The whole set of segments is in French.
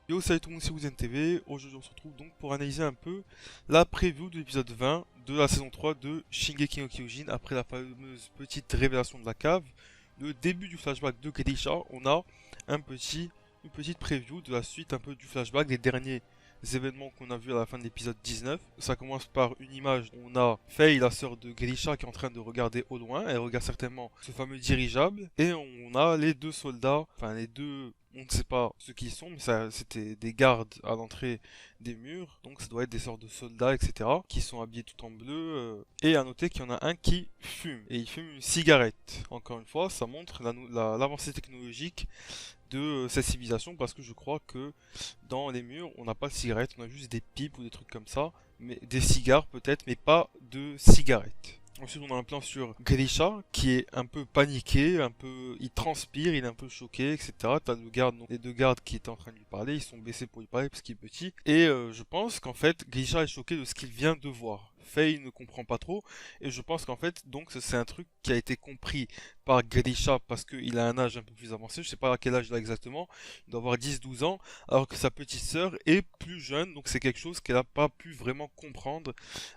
Yo, salut tout le monde, c'est Woozen TV. Aujourd'hui, on se retrouve donc pour analyser un peu la preview de l'épisode 20 de la saison 3 de Shingeki no Kyojin. Après la fameuse petite révélation de la cave, le début du flashback de Grisha, on a une petite preview de la suite un peu du flashback des derniers événements qu'on a vus à la fin de l'épisode 19. Ça commence par une image où on a Faye, la sœur de Grisha, qui est en train de regarder au loin. Elle regarde certainement ce fameux dirigeable. Et on a les deux soldats, enfin les deux, on ne sait pas ce qu'ils sont, mais ça, c'était des gardes à l'entrée des murs, donc ça doit être des sortes de soldats, etc., qui sont habillés tout en bleu. Et à noter qu'il y en a un qui fume, et il fume une cigarette. Encore une fois, ça montre l'avancée technologique de cette civilisation, parce que je crois que dans les murs, on n'a pas de cigarettes, on a juste des pipes ou des trucs comme ça, mais des cigares peut-être, mais pas de cigarettes. Ensuite, on a un plan sur Grisha qui est un peu paniqué, il transpire, il est un peu choqué, etc. T'as le garde, donc, les deux gardes qui étaient en train de lui parler, ils sont baissés pour lui parler parce qu'il est petit. Et je pense qu'en fait, Grisha est choqué de ce qu'il vient de voir. Faye ne comprend pas trop, et je pense qu'en fait, donc c'est un truc qui a été compris par Grisha parce qu'il a un âge un peu plus avancé. Je sais pas à quel âge il a exactement, il doit avoir 10-12 ans, alors que sa petite sœur est plus jeune, donc c'est quelque chose qu'elle n'a pas pu vraiment comprendre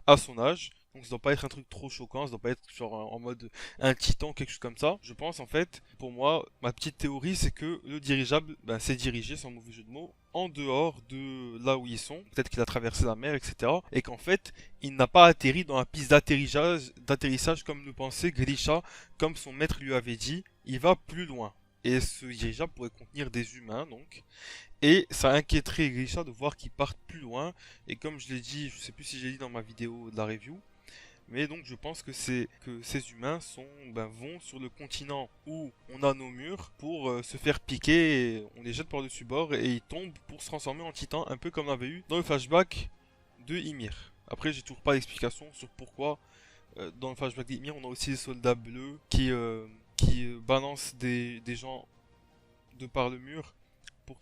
à son âge. Donc ça doit pas être un truc trop choquant, ça doit pas être genre en mode un titan, quelque chose comme ça. Je pense en fait, pour moi, ma petite théorie c'est que le dirigeable s'est dirigé, sans mauvais jeu de mots, en dehors de là où ils sont. Peut-être qu'il a traversé la mer, etc. Et qu'en fait, il n'a pas atterri dans la piste d'atterrissage comme le pensait Grisha, comme son maître lui avait dit. Il va plus loin. Et ce dirigeable pourrait contenir des humains, donc. Et ça inquiéterait Grisha de voir qu'ils partent plus loin. Et comme je l'ai dit, je sais plus si j'ai dit dans ma vidéo de la review, mais donc je pense que c'est que ces humains vont sur le continent où on a nos murs pour se faire piquer, et on les jette par-dessus bord et ils tombent pour se transformer en titans, un peu comme on avait eu dans le flashback de Ymir. Après, j'ai toujours pas d'explication sur pourquoi dans le flashback d'Ymir on a aussi des soldats bleus qui balancent des gens de par le mur pour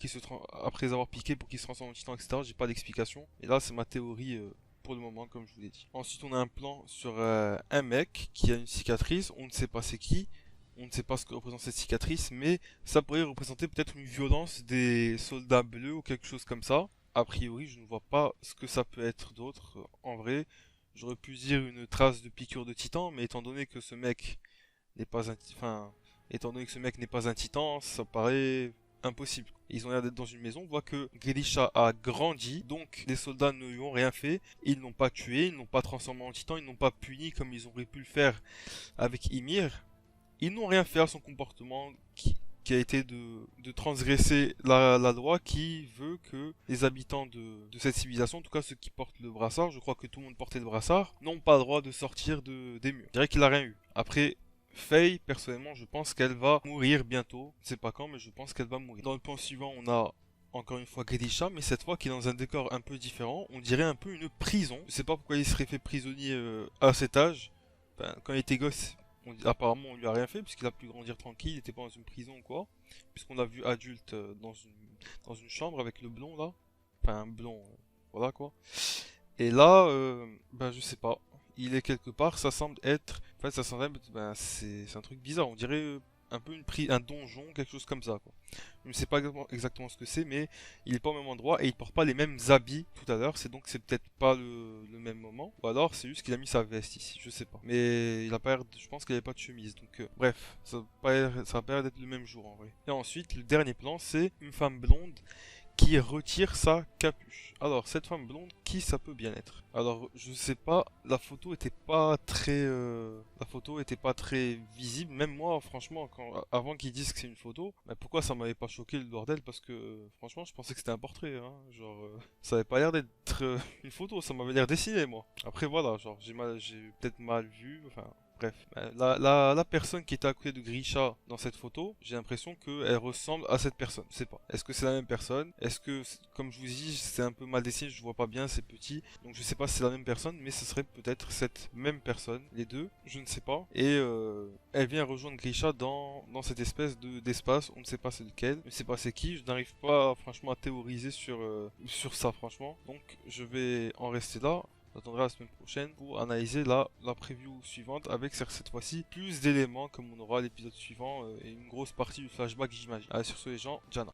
après les avoir piqués pour qu'ils se transforment en titans, etc. J'ai pas d'explication. Et là, c'est ma théorie pour le moment, comme je vous l'ai dit. Ensuite, on a un plan sur un mec qui a une cicatrice. On ne sait pas c'est qui. On ne sait pas ce que représente cette cicatrice, mais ça pourrait représenter peut-être une violence des soldats bleus ou quelque chose comme ça. A priori, je ne vois pas ce que ça peut être d'autre. En vrai, j'aurais pu dire une trace de piqûre de titan, mais étant donné que ce mec n'est pas un, étant donné que ce mec n'est pas un titan, ça paraît impossible. Ils ont l'air d'être dans une maison, on voit que Grisha a grandi, donc les soldats ne lui ont rien fait, ils l'ont pas tué, ils n'ont pas transformé en titan, ils n'ont pas puni comme ils auraient pu le faire avec Ymir. Ils n'ont rien fait à son comportement qui a été de transgresser la loi qui veut que les habitants de cette civilisation, en tout cas ceux qui portent le brassard, je crois que tout le monde portait le brassard, n'ont pas le droit de sortir des murs. Je dirais qu'il a rien eu. Après, Faye, personnellement, je pense qu'elle va mourir bientôt. Je sais pas quand, mais je pense qu'elle va mourir. Dans le plan suivant, on a encore une fois Grisha, mais cette fois qui est dans un décor un peu différent. On dirait un peu une prison. Je sais pas pourquoi il serait fait prisonnier à cet âge. Enfin, quand il était gosse, apparemment on lui a rien fait puisqu'il a pu grandir tranquille. Il était pas dans une prison ou quoi. Puisqu'on l'a vu adulte dans une chambre avec le blond là. Enfin, un blond, voilà quoi. Et là, je sais pas. Il est quelque part, ça semble être. En fait, ça semble être. C'est un truc bizarre. On dirait un peu un donjon, quelque chose comme ça, quoi. Je ne sais pas exactement ce que c'est, mais il est pas au même endroit et il porte pas les mêmes habits tout à l'heure. C'est peut-être pas le même moment. Ou alors c'est juste qu'il a mis sa veste ici, je sais pas. Mais il a pas l'air je pense qu'il avait pas de chemise. Donc bref, ça a pas l'air d'être le même jour en vrai. Et ensuite, le dernier plan, c'est une femme blonde qui retire sa capuche. Alors, cette femme blonde, qui ça peut bien être? Alors, je sais pas, la photo était pas très visible. Même moi, franchement, avant qu'ils disent que c'est une photo, pourquoi ça m'avait pas choqué le bordel? Parce que, franchement, je pensais que c'était un portrait, hein. Genre, ça avait pas l'air d'être une photo, ça m'avait l'air dessiné, moi. Après, voilà, genre, j'ai peut-être mal vu, enfin, bref, la personne qui était à côté de Grisha dans cette photo, j'ai l'impression qu'elle ressemble à cette personne. Je sais pas. Est-ce que c'est la même personne? Est-ce que, comme je vous dis, c'est un peu mal dessiné, je vois pas bien, c'est petit. Donc je sais pas si c'est la même personne, mais ce serait peut-être cette même personne. Les deux, je ne sais pas. Et elle vient rejoindre Grisha dans cette espèce d'espace. On ne sait pas c'est lequel, je ne sais pas c'est qui. Je n'arrive pas franchement à théoriser sur ça, franchement. Donc je vais en rester là. J'attendrai la semaine prochaine pour analyser la preview suivante avec cette fois-ci plus d'éléments comme on aura l'épisode suivant et une grosse partie du flashback j'imagine. Allez sur ce les gens, Jana.